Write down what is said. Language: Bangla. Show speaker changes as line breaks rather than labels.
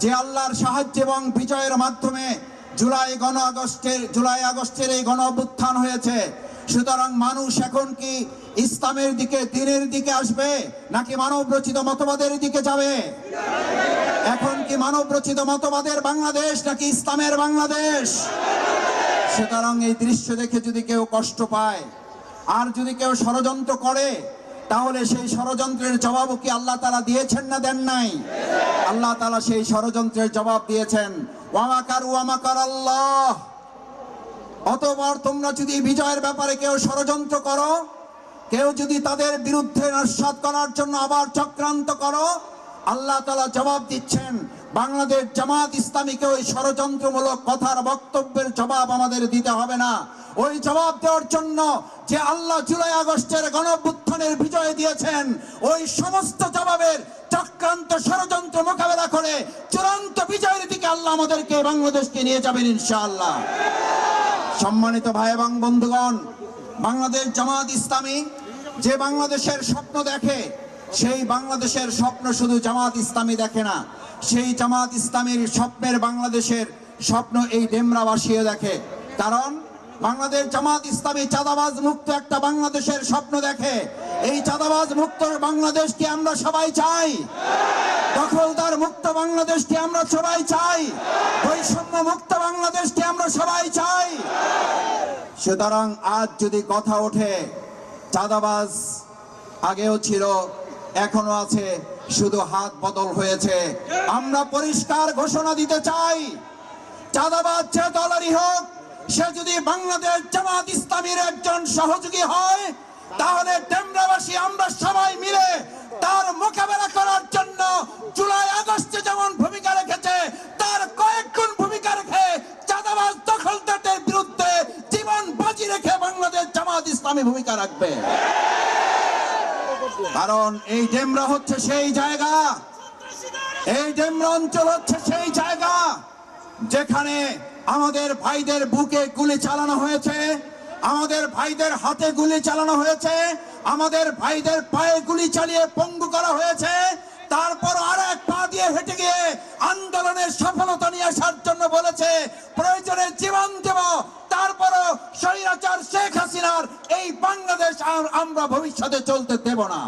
যে আল্লাহর সাহায্য এবং বিজয়ের মাধ্যমে জুলাই আগস্টের এই গণ অভ্যুত্থান হয়েছে। সুতরাং মানুষ এখন কি ইসলামের দিকে, দ্বীনের দিকে আসবে, নাকি মানব রচিত মতবাদের দিকে যাবে? এখন কি মানব রচিত মতবাদের বাংলাদেশ নাকি ইসলামের বাংলাদেশ? সুতরাং এই দৃশ্য দেখে যদি কেউ কষ্ট পায় আর যদি কেউ ষড়যন্ত্র করে, তাহলে সেই ষড়যন্ত্রের জবাবও কি আল্লাহ তাআলা দিয়েছেন না দেন নাই? আল্লাহ তাআলা সেই ষড়যন্ত্রের জবাব দিয়েছেন, ওয়া মাকারু ওয়া মাকারাল্লাহ। অতঃপর তোমরা যদি বিজয়ের ব্যাপারে কেউ ষড়যন্ত্র করো, কেউ যদি তাদের বিরুদ্ধে নস্যাৎ করার জন্য আবার চক্রান্ত করো, আল্লাহ তাআলা জবাব দিচ্ছেন, বাংলাদেশ জামাত ইসলামীকে ওই ষড়যন্ত্রমূলক কথার বক্তব্যের জবাব আমাদের দিতে হবে না। ওই জবাব দেওয়ার জন্য যে আল্লাহ জুলাই আগস্টের গণঅভ্যুত্থানের বিজয় দিয়েছেন, ওই সমস্ত জবাবের চক্রান্ত ষড়যন্ত্র মোকাবেলা করে চূড়ান্ত বিজয়ের দিকে আল্লাহ আমাদেরকে বাংলাদেশকে নিয়ে যাবেন ইনশাআল্লাহ। সম্মানিত ভাই এবং বন্ধুগণ, বাংলাদেশ জামাত ইসলামী যে বাংলাদেশের স্বপ্ন দেখে, সেই বাংলাদেশের স্বপ্ন শুধু জামাত ইসলামী দেখে না, সেই জামাত ইসলামীর স্বপ্নের বাংলাদেশের স্বপ্ন এই ডেমরাবাসীও দেখে। কারণ বাংলাদেশ জামাত ইসলামী চাঁদাবাজ মুক্ত একটা বাংলাদেশের স্বপ্ন দেখে। এই চাঁদাবাজ মুক্ত বাংলাদেশকে আমরা সবাই চাই, দখলদার মুক্ত বাংলাদেশকে আমরা সবাই চাই, বৈষম্য মুক্ত বাংলাদেশকে আমরা সবাই চাই। সুতরাং আজ যদি কথা ওঠে, চাঁদাবাজ আগেও ছিল, এখনো আছে, শুধু হাত বদল হয়েছে। আমরা পরিষ্কার ঘোষণা দিতে চাই, চাঁদাবাজ যে দলেরই হোক, সে যদি বাংলাদেশ জামাত ইসলামীর একজন সহযোগী হয়, তাহলে ডেমরাবাসী আমরা সবাই মিলে তার মোকাবেলা করার জন্য জুলাই আগস্টে যেমন ভূমিকা রেখেছে, তার কয়েক গুণ ভূমিকা রেখে চাঁদাবাজ দখলদারদের বিরুদ্ধে জীবন বাজি রেখে বাংলাদেশ জামাত ইসলামী ভূমিকা রাখবে। কারণ এই ডেমরা হচ্ছে সেই জায়গা, এই ডেমরা অঞ্চল হচ্ছে সেই জায়গা যেখানে আমাদের ভাইদের বুকে গুলি চালানো হয়েছে, আমাদের ভাইদের হাতে গুলি চালানো হয়েছে, আমাদের ভাইদের পায়ে গুলি চালিয়ে পঙ্গু করা হয়েছে। তারপর আর এক পা দিয়ে হেঁটে গিয়ে আন্দোলনের সফলতা নিয়ে আসার জন্য বলেছে প্রয়োজনে জীবন দেব, তারপরও স্বৈরাচার শেখ হাসিনার এই বাংলাদেশ আমরা ভবিষ্যতে চলতে দেব না।